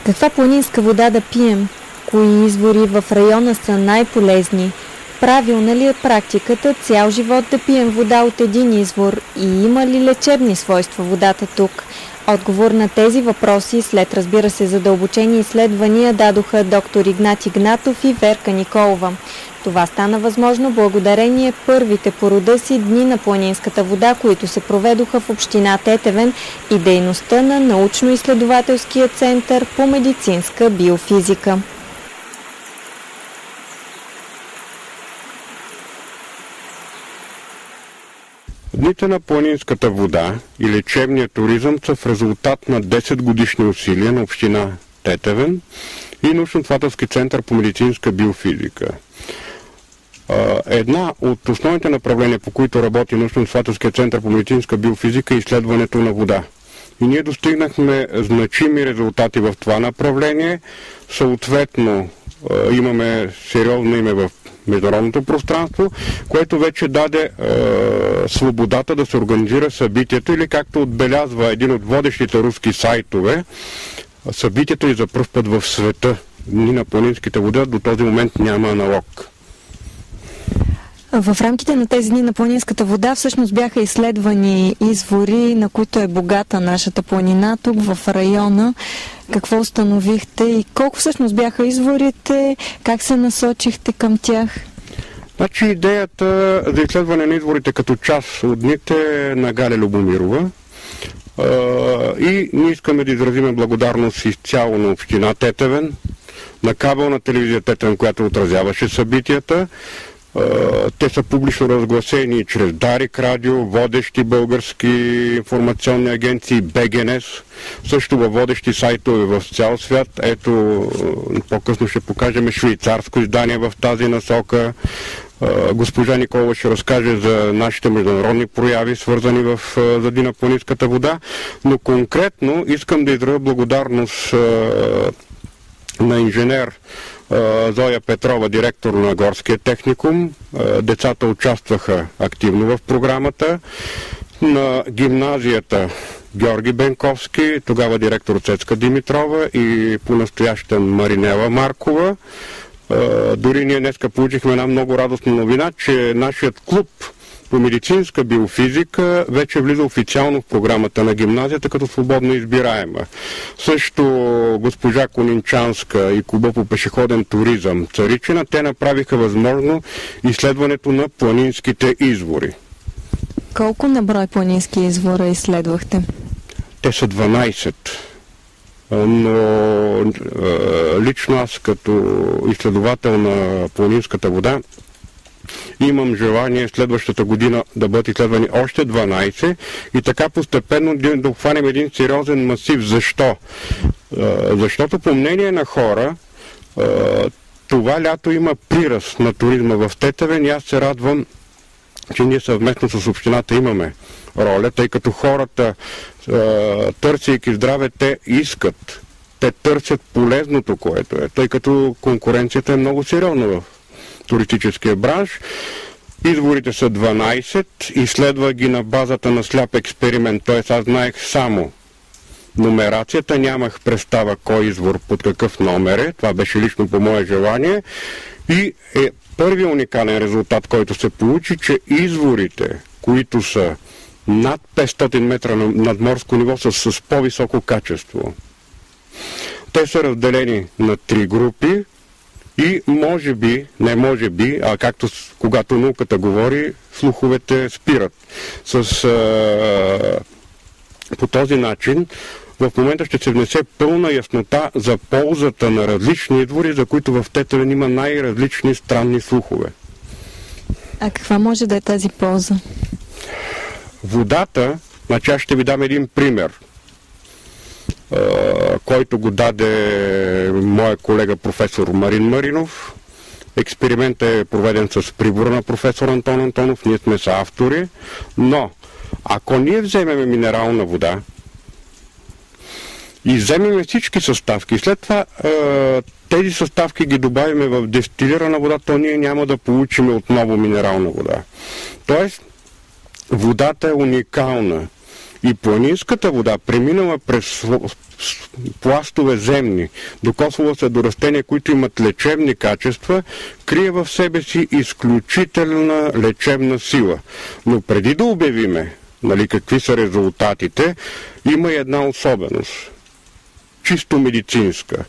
Каква планинска вода да пием? Кои извори в района са най-полезни? Правилна ли е практиката цял живот да пием вода от един извор и има ли лечебни свойства водата тук? Отговор на тези въпроси, след разбира се задълбочени изследвания, дадоха доктор Игнат Игнатов и Верка Николова. Това стана възможно благодарение първите по рода си дни на планинската вода, които се проведоха в община Тетевен и дейността на научно-изследователския център по медицинска биофизика. Дните на планинската вода и лечебния туризъм са в резултат на 10 годишни усилия на община Тетевен и научно-изследователски център по медицинска биофизика. Една от основните направления, по които работи научно-изследователския център по медицинска биофизика, е изследването на вода. И ние достигнахме значими резултати в това направление. Съответно, имаме сериозно име в международното пространство, което вече даде свободата да се организира събитието или, както отбелязва един от водещите руски сайтове, събитието и за пръв път в света. Дни на планинските вода до този момент няма аналог. В рамките на тези дни на планинската вода всъщност бяха изследвани извори, на които е богата нашата планина тук в района. Какво установихте и колко всъщност бяха изворите, как се насочихте към тях? Значи идеята за изследване на изворите като част от дните е на Галя Любомирова. И ние искаме да изразим благодарност изцяло на община Тетевен, на кабелна телевизия Тетевен, която отразяваше събитията. Те са публично разгласени чрез Дарик радио, водещи български информационни агенции, БГНС, също във водещи сайтове в цял свят. Ето, по-късно ще покажем швейцарско издание в тази насока. Госпожа Николова ще разкаже за нашите международни прояви, свързани за Дни на планинската вода, но конкретно искам да изразя благодарност на инженер Зоя Петрова, директор на Горския техникум. Децата участваха активно в програмата. На гимназията Георги Бенковски, тогава директор Цецка Димитрова и по-настоящен Маринела Маркова. Дори ние днеска получихме една много радостна новина, че нашият клуб по медицинска биофизика вече влиза официално в програмата на гимназията като свободно избираема. Също госпожа Конинчанска и клуба по пешеходен туризъм Царичина, те направиха възможно изследването на планинските извори. Колко на брой планински извора изследвахте? Те са 12. Но лично аз като изследовател на планинската вода имам желание следващата година да бъдат изследвани още 12 и така постепенно да обхванем един сериозен масив. Защо? Защото по мнение на хора това лято има приръст на туризма в Тетевен и аз се радвам, че ние съвместно с общината имаме роля, тъй като хората, търсейки здраве, те искат, те търсят полезното, което е, тъй като конкуренцията е много сериозна в туристическия бранш. Изворите са 12, изследва ги на базата на сляп експеримент, т.е. аз знаех само номерацията, нямах представа кой извор под какъв номер е, това беше лично по мое желание и първият уникален резултат, който се получи, че изворите, които са над 500 метра над морско ниво, са с по-високо качество. Те са разделени на 3 групи и може би, не може би, а както когато науката говори, слуховете спират. По този начин в момента ще се внесе пълна яснота за ползата на различни извори, за които в Тетевен има най-различни странни слухове. А каква може да е тази полза? Водата, значи аз ще ви дам един пример, който го даде моя колега професор Марин Маринов. Експериментът е проведен с прибора на професор Антон Антонов, ние сме са автори, но ако ние вземем минерална вода и вземем всички съставки и след това тези съставки ги добавиме в дестилирана вода, то ние няма да получим отново минерална вода. Тоест, водата е уникална и планинската вода, преминала през пластове земни, докосвало се до растения, които имат лечебни качества, крие в себе си изключителна лечебна сила. Но преди да обявиме какви са резултатите, има и една особеност. Чисто медицинска.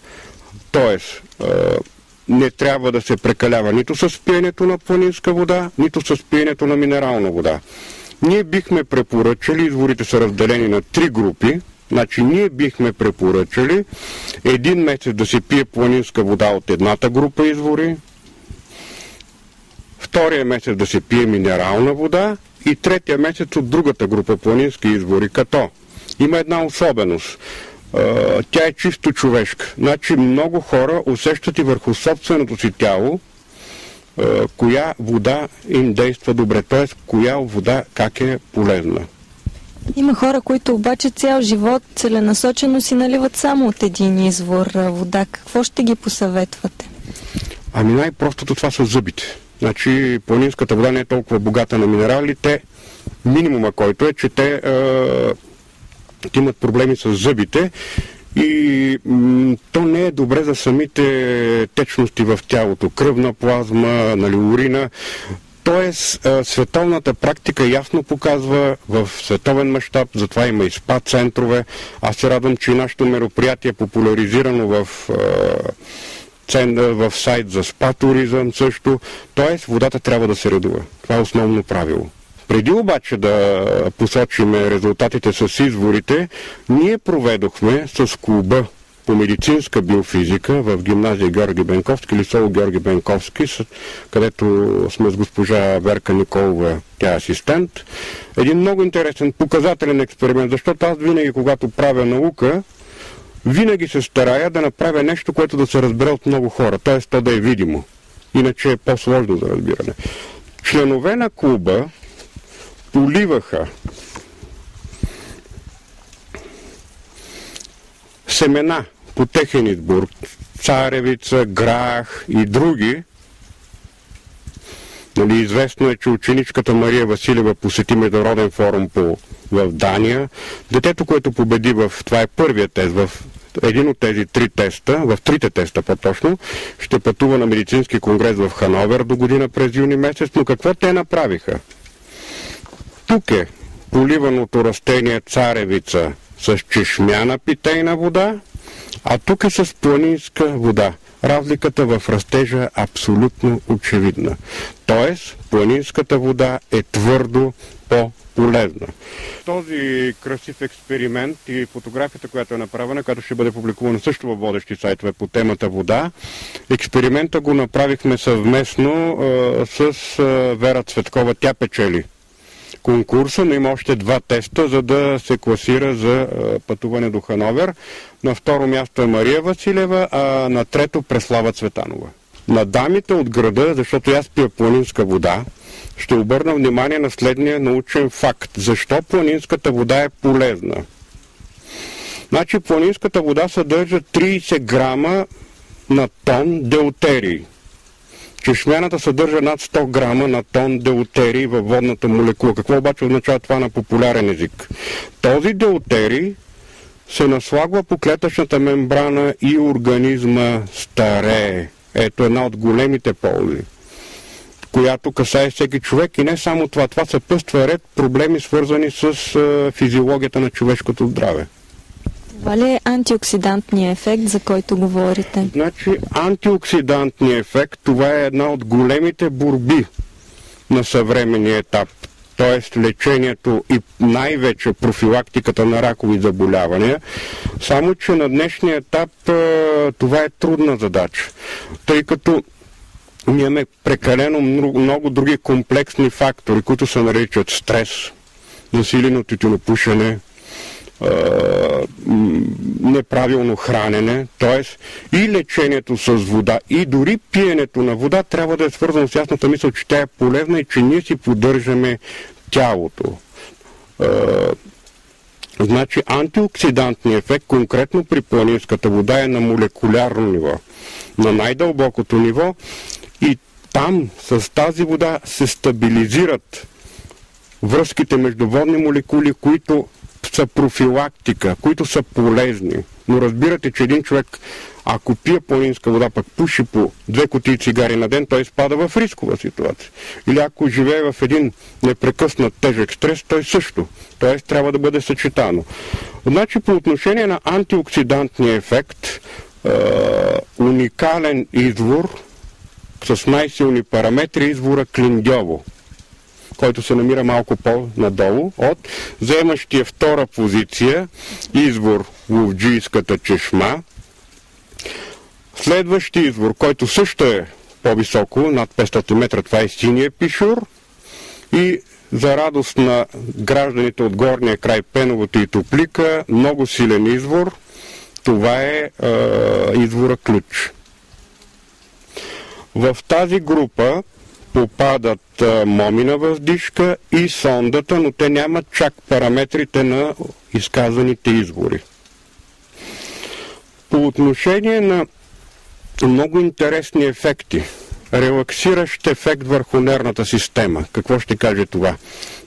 Тоест, не трябва да се прекалява нито с пиенето на планинска вода, нито с пиенето на минерална вода. Ние бихме препоръчали, изворите са разделени на 3 групи, значи ние бихме препоръчали един месец да се пие планинска вода от едната група извори, втория месец да се пие минерална вода и третия месец от другата група планински извори, като има една особеност. Тя е чисто човешка. Значи много хора усещат и върху собственото си тяло коя вода им действа добре, т.е. коя вода как е полезна. Има хора, които обаче цял живот целенасочено си наливат само от един извор вода. Какво ще ги посъветвате? Ами най-простото това са зъбите. Значи планинската вода не е толкова богата на минерали, минимума който е, че те имат проблеми с зъбите и то не е добре за самите течности в тялото, кръвна плазма, урина. Тоест, световната практика ясно показва в световен мащаб, затова има и спа центрове. Аз се радвам, че и нашето мероприятие е популяризирано в сайт за спа туризъм също. Тоест, водата трябва да се редува. Това е основно правило. Преди обаче да посочим резултатите с изворите, ние проведохме с клуба по медицинска биофизика в гимназия Георги Бенковски или село Георги Бенковски, където сме с госпожа Верка Николова, тя е асистент. Един много интересен показателен експеримент, защото аз винаги, когато правя наука, винаги се старая да направя нещо, което да се разбере от много хора, т.е. то да е видимо. Иначе е по-сложно за разбиране. Членове на клуба поливаха семена по техен избор, царевица, грах и други. Известно е, че ученичката Мария Василева посети международен форум в Дания. Детето, което победи това е първият тест, в един от тези 3 теста, в 3-те теста по-точно, ще пътува на медицински конгрес в Хановер до година през юни месец, но какво те направиха? Тук е поливаното растение царевица с чешмяна питейна вода, а тук е с планинска вода. Разликата в растежа е абсолютно очевидна. Тоест, планинската вода е твърдо по-полезна. Този красив експеримент и фотографията, която е направена, която ще бъде публикувана също във водещи сайтове по темата вода, експеримента го направихме съвместно с Вера Цветкова. Тя печели конкурса, но има още 2 теста, за да се класира за пътуване до Хановер. На второ място е Мария Василева, а на трето Преслава Цветанова. На дамите от града, защото аз пия планинска вода, ще обърна внимание на следния научен факт. Защо планинската вода е полезна? Значи планинската вода съдържа 30 грама на тон деутерий. Чешмяната съдържа над 100 грама на тон деутерий във водната молекула. Какво обаче означава това на популярен език? Този деутерий се наслагва по клетъчната мембрана и организма старее. Ето една от големите ползи, която касае всеки човек и не само това. Това съпътства ред проблеми, свързани с физиологията на човешкото здраве. Това ли е антиоксидантният ефект, за който говорите? Значи, антиоксидантният ефект, това е една от големите борби на съвременния етап. Т.е. лечението и най-вече профилактиката на ракови заболявания. Само че на днешния етап това е трудна задача, тъй като ние имаме прекалено много други комплексни фактори, които се наричат стрес, засилено тютюнопушене, неправилно хранене, т.е. и лечението с вода, и дори пиенето на вода трябва да е свързано с ясната мисъл, че тя е полезна и че ние си поддържаме тялото. Значи антиоксидантният ефект конкретно при планинската вода е на молекулярно ниво, на най-дълбокото ниво, и там с тази вода се стабилизират връзките между водни молекули, които са профилактика, които са полезни. Но разбирате, че един човек, ако пие планинска вода, пък пуши по 2 кутии цигари на ден, той спада в рискова ситуация. Или ако живее в един непрекъснат тежък стрес, той също. Тоест трябва да бъде съчетано. Значи по отношение на антиоксидантния ефект, уникален извор с най-силни параметри, извора Клиндьово, който се намира малко по-надолу от заемащия втора позиция извор Ловджийската чешма. Следващия извор, който също е по-високо, над 500 метра, това е Синия пишур, и за радост на гражданите от горния край Пеновото и Топлика, много силен извор, това е извора Ключ. В тази група попадат Момина въздишка и сондата, но те нямат чак параметрите на изказаните извори. По отношение на много интересни ефекти, релаксиращ ефект върху нервната система. Какво ще каже това?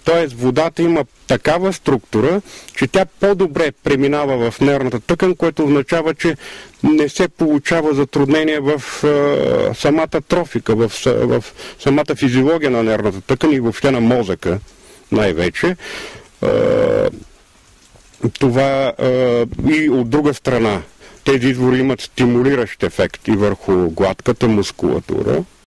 Тоест водата има такава структура, че тя по-добре преминава в нервната тъкан, което означава, че не се получава затруднение в самата трофика, в самата физиология на нервната тъкан и въобще на мозъка най-вече. Това и от друга страна, тези извори имат стимулиращ ефект и върху гладката мускулатура.